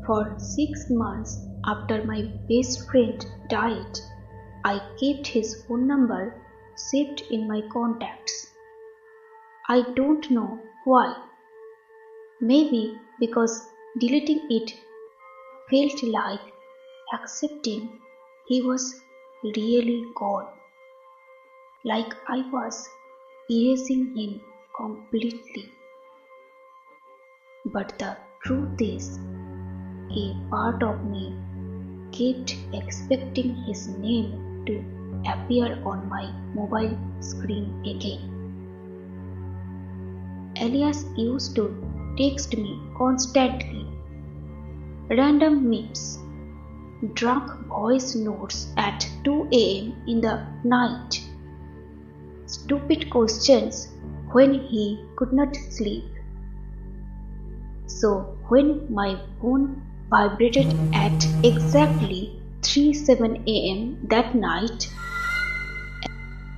For 6 months after my best friend died, I kept his phone number saved in my contacts. I don't know why. Maybe because deleting it felt like accepting he was really gone, like I was erasing him completely. But the truth is, a part of me kept expecting his name to appear on my mobile screen again. Elias used to text me constantly, random memes, drunk voice notes at 2 a.m. in the night, stupid questions when he could not sleep. So when my phone vibrated at exactly 3:07 a.m. that night,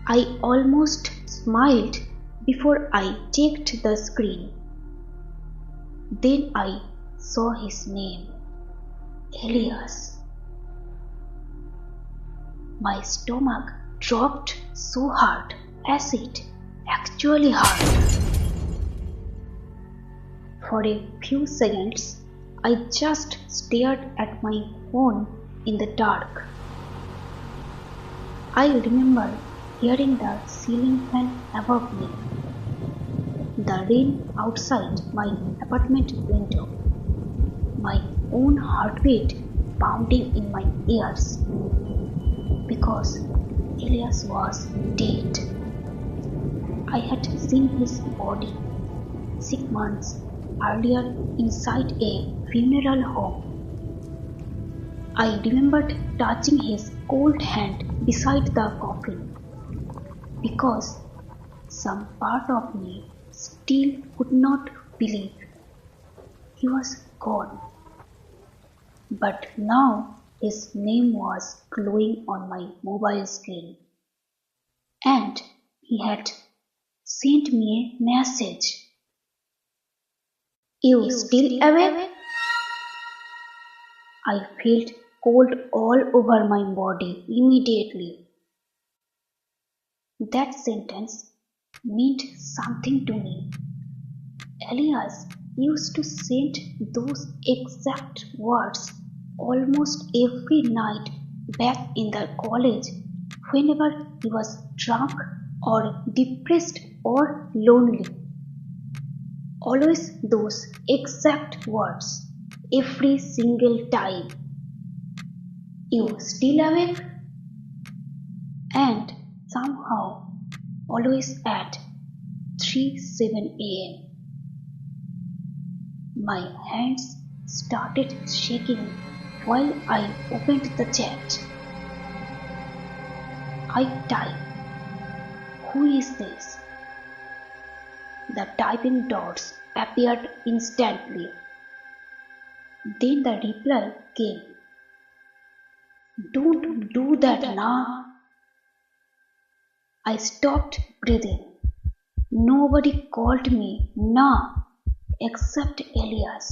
I almost smiled before I checked the screen. Then I saw his name, Elias. My stomach dropped so hard as it actually hurt. For a few seconds, I just stared at my phone in the dark. I remember hearing the ceiling fan above me, the rain outside my apartment window, my own heartbeat pounding in my ears, because Elias was dead. I had seen his body 6 months earlier inside a funeral home. I remembered touching his cold hand beside the coffin, because some part of me still could not believe he was gone. But now his name was glowing on my mobile screen, and he had sent me a message. You still awake? I felt cold all over my body immediately. That sentence meant something to me. Elias used to send those exact words almost every night back in the college whenever he was drunk or depressed or lonely. Always those exact words, every single time. You still awake? And somehow always at 3:07 a.m. My hands started shaking while I opened the chat. I typed, "Who is this?" The typing dots appeared instantly. Then the reply came. "Don't do that now." I stopped breathing. Nobody called me now except Elias.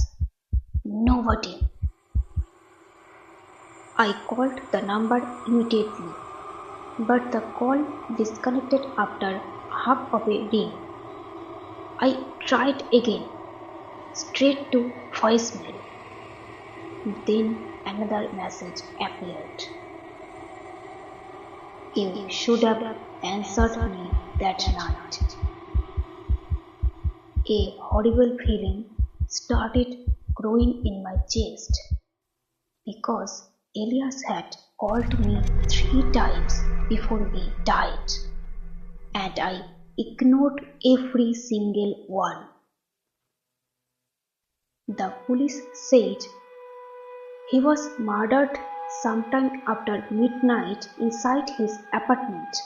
Nobody. I called the number immediately, but the call disconnected after half of a ring. I tried again, straight to voicemail. Then another message appeared. You should have answered me that night. A horrible feeling started growing in my chest, because Elias had called me 3 times before he died, and I ignored every single one. The police said he was murdered sometime after midnight inside his apartment.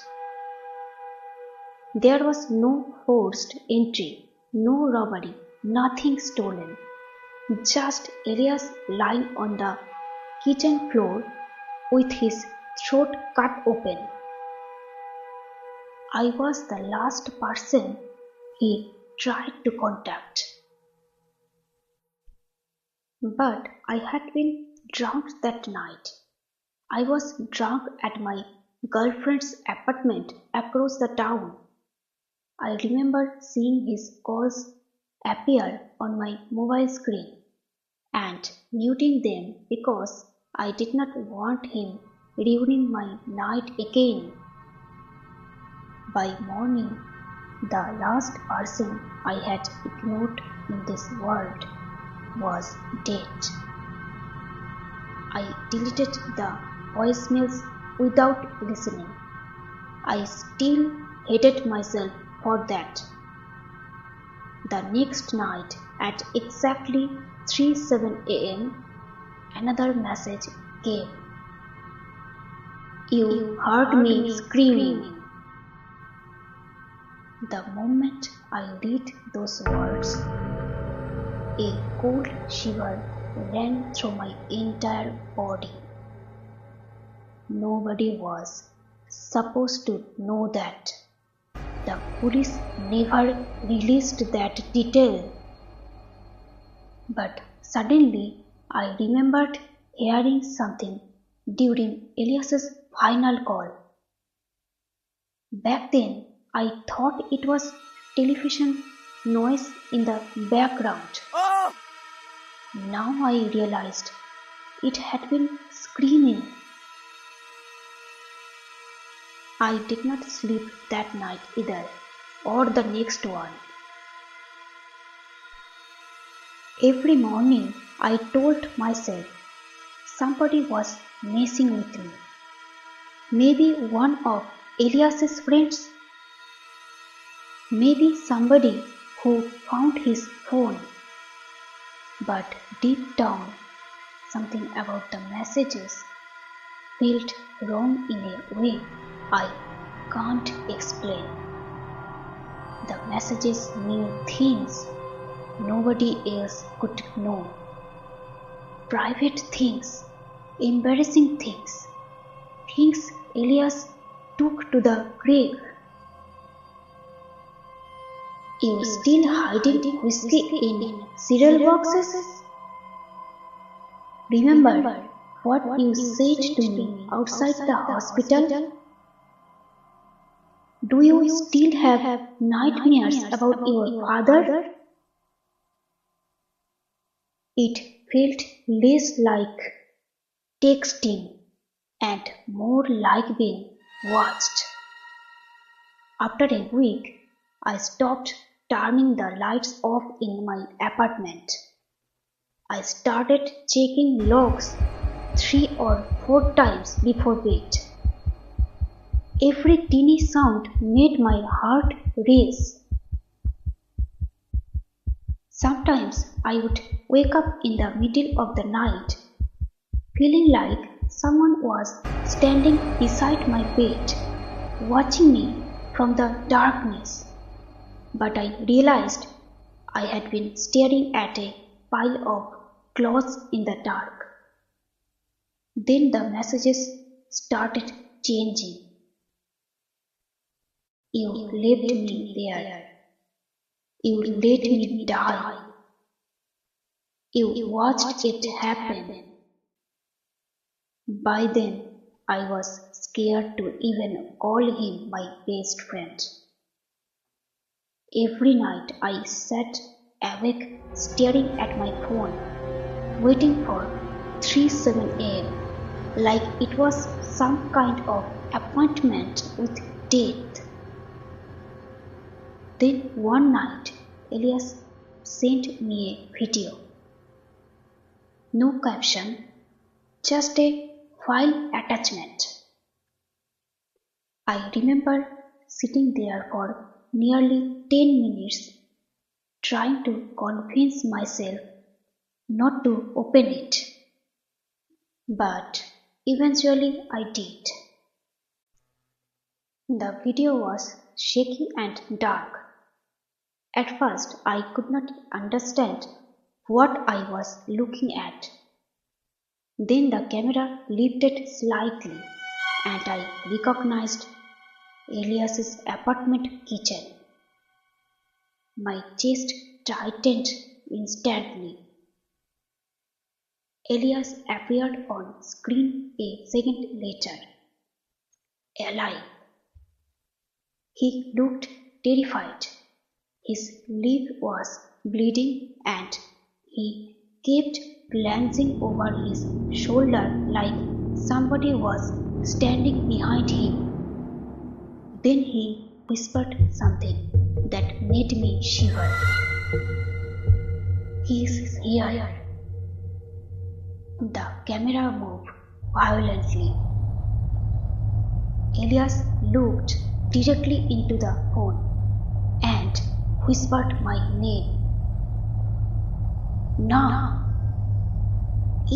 There was no forced entry, no robbery, nothing stolen. Just Elias lying on the kitchen floor with his throat cut open. I was the last person he tried to contact. But I had been drunk that night. I was drunk at my girlfriend's apartment across the town. I remember seeing his calls appear on my mobile screen and muting them because I did not want him ruining my night again. By morning, the last person I had ignored in this world was dead. I deleted the voicemails without listening. I still hated myself for that. The next night at exactly 3:07 a.m., another message came. You heard me screaming. The moment I read those words, a cold shiver ran through my entire body. Nobody was supposed to know that. The police never released that detail. But suddenly I remembered hearing something during Elias's final call. Back then, I thought it was television noise in the background. Now I realized it had been screaming. I did not sleep that night either, or the next one. Every morning I told myself somebody was messing with me. Maybe one of Elias's friends. Maybe somebody who found his phone. But deep down, something about the messages felt wrong in a way I can't explain. The messages knew things nobody else could know. Private things, embarrassing things, things Elias took to the grave. You still hiding whiskey in cereal boxes? Remember what you said to me outside the hospital? Do you still have nightmares about your father? It felt less like texting and more like being watched. After a week, I stopped turning the lights off in my apartment. I started checking logs 3 or 4 times before bed. Every teeny sound made my heart race. Sometimes I would wake up in the middle of the night, feeling like someone was standing beside my bed, watching me from the darkness. But I realized I had been staring at a pile of clothes in the dark. Then the messages started changing. You left me there. You let me die. You watched it happen. By then, I was scared to even call him my best friend. Every night I sat awake staring at my phone, waiting for 3:07 a.m. like it was some kind of appointment with death. Then one night, Elias sent me a video. No caption, just a file attachment. I remember sitting there for nearly 10 minutes, trying to convince myself not to open it. But eventually I did. The video was shaky and dark. At first I could not understand what I was looking at. Then the camera lifted slightly and I recognized Elias's apartment kitchen. My chest tightened instantly. Elias appeared on screen a second later, alive. He looked terrified. His leg was bleeding and he kept glancing over his shoulder like somebody was standing behind him. Then he whispered something that made me shiver. "He's here." The camera moved violently. Elias looked directly into the phone and whispered my name. "Now,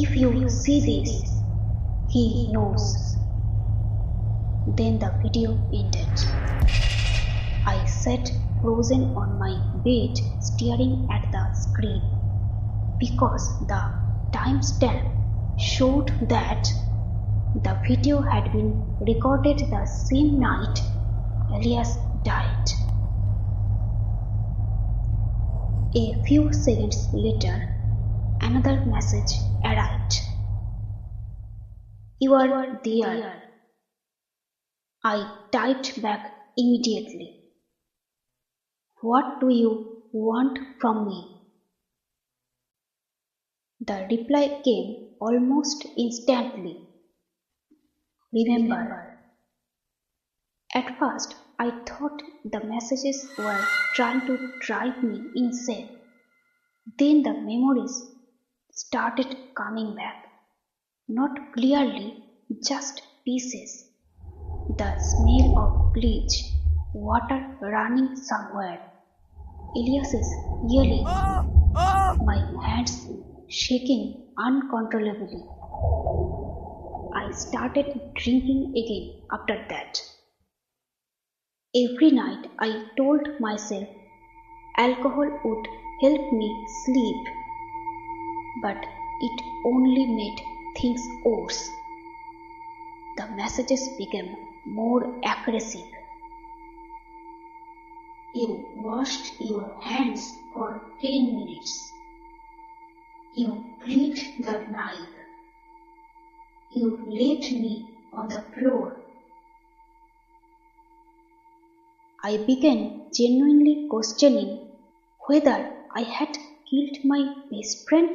if you see this, he knows." Then the video ended. I sat frozen on my bed staring at the screen because the timestamp showed that the video had been recorded the same night Elias died. A few seconds later, another message arrived. "You are there." I typed back immediately. "What do you want from me?" The reply came almost instantly. "Remember." At first, I thought the messages were trying to drive me insane. Then the memories started coming back. Not clearly, just pieces. The smell of bleach, water running somewhere, Elias's yelling, my hands shaking uncontrollably. I started drinking again after that. Every night I told myself alcohol would help me sleep, but it only made things worse. The messages became more aggressive. "You washed your hands for 10 minutes. You cleaned the knife. You left me on the floor." I began genuinely questioning whether I had killed my best friend